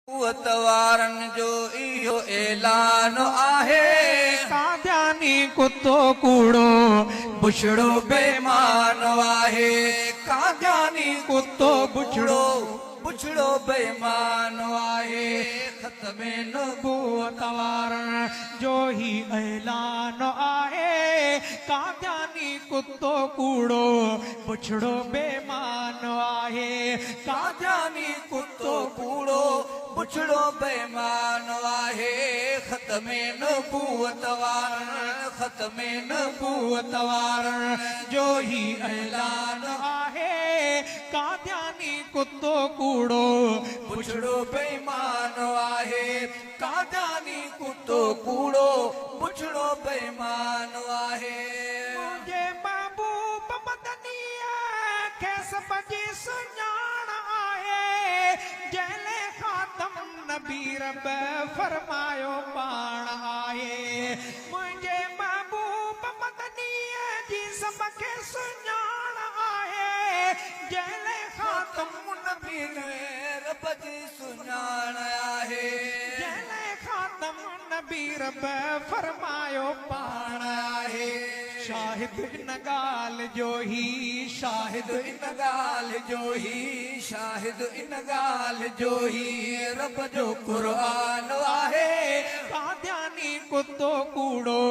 तवारन जो इहो ऐलान आहे, काद्यानी कुत्तो कूड़ो बुछड़ो बेईमान आहे। काद्यानी कुत्तो बुछड़ो बुछड़ो बेईमान आहे। ख़त्मे नबूवत वारन जो ही ऐलान आहे। काद्यानी कुत्तो कूड़ो बुछड़ो बेईमान आहे। काद्यानी कुत्तो कूड़ो बुछड़ो बेईमान आहे। ख़त्मे नबूवत वारन ख़त्मे नबूवत वारन जो ही ऐलान आहे। काद्यानी कुत्तो कूड़ो बुछड़ो बेईमान आहे। काद्यानी कुत्तो कूड़ो बुछड़ो बेईमान आहे। मुझे महबूब मदनीअ खे सब जी सुञाण आहे। जंहिं ख़ातम नबी रब फरमायो पाण आहे। मुझे महबूब मदनीअ जी सब खे सुञाण आहे। जंहिं ख़ातम नबी रब जी सुञाण आहे। जंहिं ख़ातम नबी रब फरमायो पाण आहे। शाहिद इन ॻाल्हि जो ही शाहिद इन ॻाल्हि जो ही शाहिद इन ॻाल्हि जो ही रब जो क़ुरान आहे। काद्यानी कुत्तो कूड़ो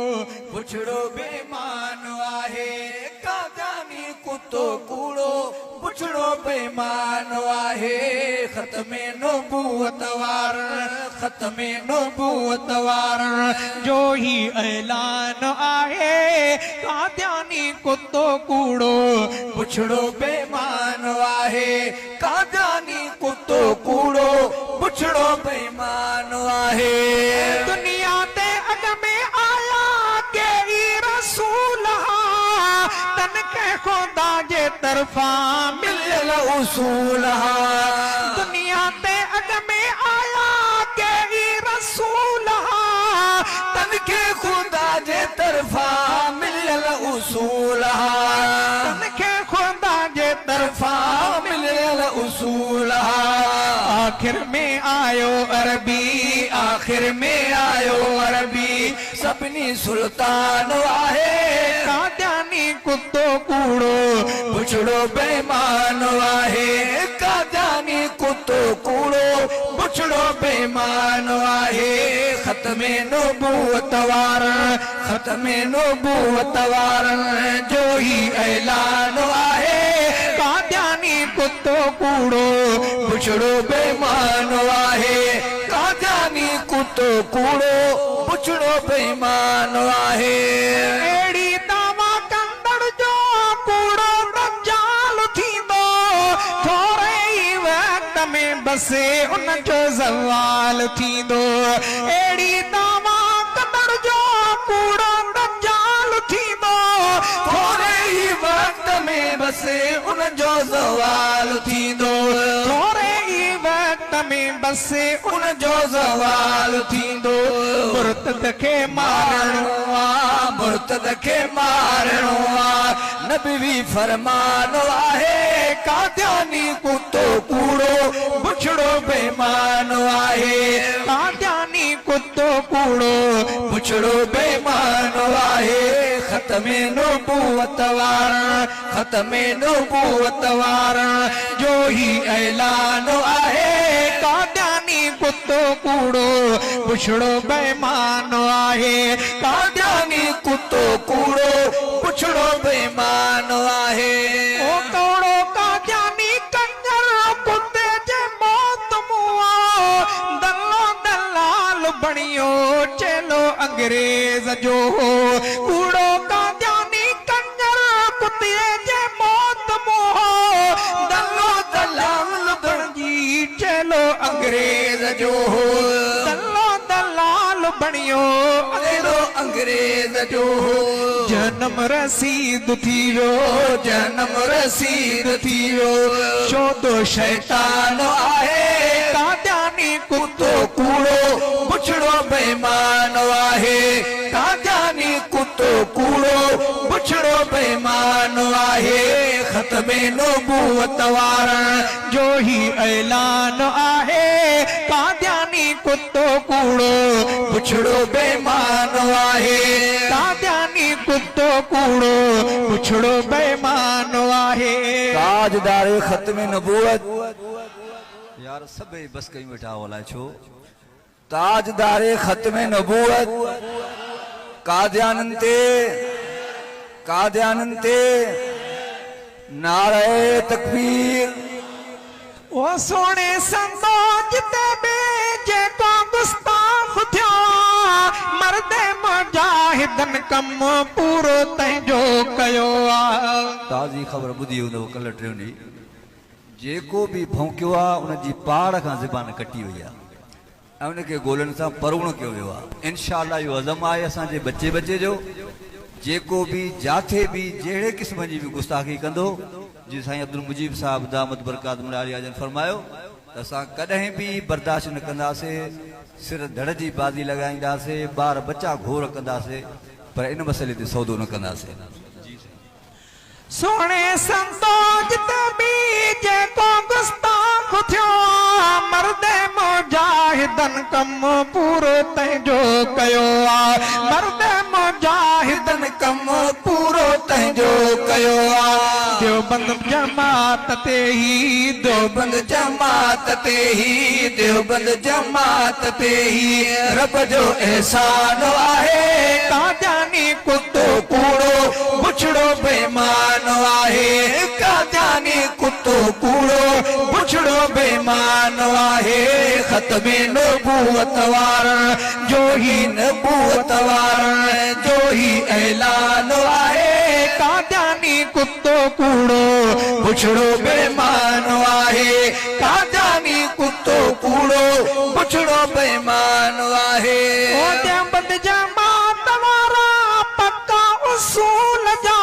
बुछड़ो बेईमान आहे। काद्यानी कुत्तो कूड़ो बुछड़ो बेईमान आहे। ख़त्मे नबूवत वारन ख़त्मे नबूवत वारन जो ही ऐलान आहे। काद्यानी कुत्तो कूड़ो बुछड़ो बेईमान आहे। काद्यानी कुत्तो कूड़ो बुछड़ो बेईमान आहे। दुनिया ते अग में आया के रसूल तन के खुदा जे तरफा मिलियल उसूल दुनिया ते अग में आया के रसूल तन के खुदा जे तरफा मिलियल उसूल तन के खुदा जे तरफा मिलियल उसूल आखिर में आयो अरबी आखिर में आयो अरबी सभिनी सुल्तान आहे। काद्यानी कुत्तो कूड़ो बुछड़ो बेईमान आहे। काद्यानी कुत्तो कूड़ो बुछड़ो बेईमान आहे। ख़त्मे नबूवत वारन ख़त्मे नबूवत वारन जो ही ऐलान आहे। काद्यानी कुत्तो कूड़ो बुछड़ो बेईमान आहे। काद्यानी कुत्तो कूड़ो बुछड़ो बेईमान आहे। एड़ी दावा कंदड़ जो कूड़ो दज्जाल थींदो। थोरे ई वक्त में बसे उन जो ज़वाल थींदो। एड़ी दावा कंदड़ जो कूड़ो दज्जाल थींदो। थोरे ई वक्त में बसे उन जो ज़वाल थींदो। थोरे ई वक्त में बसे उन जो ज़वाल थींदो। मुर्तद खे मारणो आ मुर्तद खे मारणो आ नबी फरमान आहे। काद्यानी कुत्तो कूड़ो बुछड़ो बेईमान आहे। काद्यानी कुत्तो कूड़ो बुछड़ो बेईमान आहे। ख़त्मे नबूवत वारन ख़त्मे नबूवत वारन जो ही ऐलान आहे। काद्यानी कुत्तो कूड़ो बुछड़ो बेईमान आहे। काद्यानी कुत्तो कूड़ो बुछड़ो बेईमान आहे। ओ कौड़ो काद्यानी कंजर कुत्ते जे मौत मुआ। दल्लो दलाल बणियो चेलो अंग्रेज जो। कूड़ो काद्यानी कंजर कुत्ते जे मौत मुआ। दल्लो दलाल बणजी चेलो अंग्रेज जो। दल्लो दलाल बणियो चेलो अंग्रेज जो। जन्म रसीद थियो जन्म रसीद थियो छो तो शैतान आहे। काद्यानी कुत्तो कूड़ो बुछड़ो बेईमान आहे। काद्यानी कुत्तो कूड़ो बुछड़ो बेईमान आहे। ख़त्मे नबूवत वारन जो ही ऐलान आहे। काद्यानी कुत्तो कूड़ो पुछड़ो बेईमान आहे काद्यानी कुत्तो कूड़ो पुछड़ो बेईमान आहे ताजदार खत्म नबूवत यार सभई बस कई वेठा होला छो ताजदार खत्म नबूवत काद्यानन ते नारे तकबीर ओ सोने संदोज ते बेजे को गुस्ताख थियो मर्दे मुजाहिदन कम पूरो तंजो कयो आ ताज़ी ख़बर ॿुधी हूंदव कल्ह टियों ॾींहुं जेको बि भौंकियो आहे उनजी पाड़ खां ज़बान कटी वई आहे ऐं उनखे गोलनि सां परवणो कयो वियो आहे इंशाअल्लाह इहो अज़म आहे असांजे बच्चे जो जेको बि जाथे बि जहिड़े क़िस्म जी बि गुस्ताखी कंदो जी साईं अब्दुल मुजीब साहब दामद बरकात मुरारी जन फरमायो त असां कॾहिं बि बर्दाश्त न कंदासीं सिर धड़ जी बाज़ी लॻाईंदासीं ॿार बच्चा घोर कंदासीं पर इन मसइले ते सौदो न कंदासीं सोने संदोज ते बीजे को गुस्ताख थियो मर्दे मुजाहिदन कम पूरो तंजो कयो आ मर्दे मुजाहिदन कम पूरो तंजो कयो आ देवबंद जमात ते ही देवबंद जमात ते ही रब जो एहसान आहे काद्यानी कुत्तो कूड़ो पुछड़ो बेईमान आहे काद्यानी कुत्तो कूड़ो पुछड़ो बेईमान आहे खत्म नबूवत वारन जो ही नबूवत वारन जो ही ऐलान आहे काद्यानी कुत्तो कूड़ो पुछड़ो बेईमान आहे काद्यानी कुत्तो कूड़ो पुछड़ो बेईमान आहे ओ देवबंद जमात वारा पक्का उसूल जा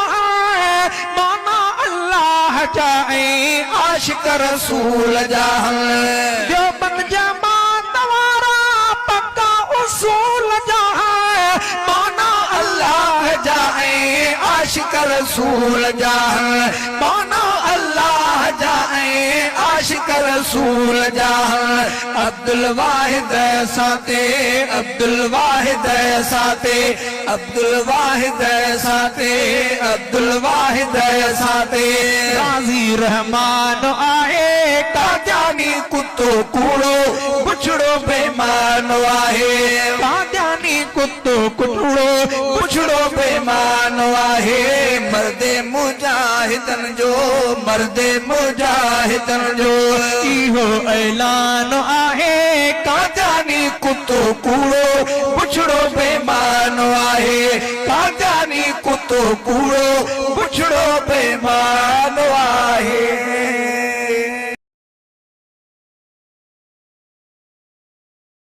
माना अल्लाह जाए आशिक रसूल जा देवबंद जमात वारा पक्का उसूल जा माना अल्लाह जाए आशिक रसूल जा माना अल्लाह जाए आशिक रसूल जा अब्दुल वाहिद साते अब्दुल वाहिद साते अब्दुल वाहिद साते अब्दुल वाहिद साते राज़ी रहमान आहे काद्यानी कुत्तो कूड़ो पुछड़ो बेईमान आहे काद्यानी कुत्तो कूड़ो पुछड़ो बेईमान आहे मर्दे मुजाहिदन जो इहो ऐलान आहे काद्यानी कुत्तो कूड़ो पुछड़ो बेईमान आहे काद्यानी कुत्तो कूड़ो पुछड़ो बेईमान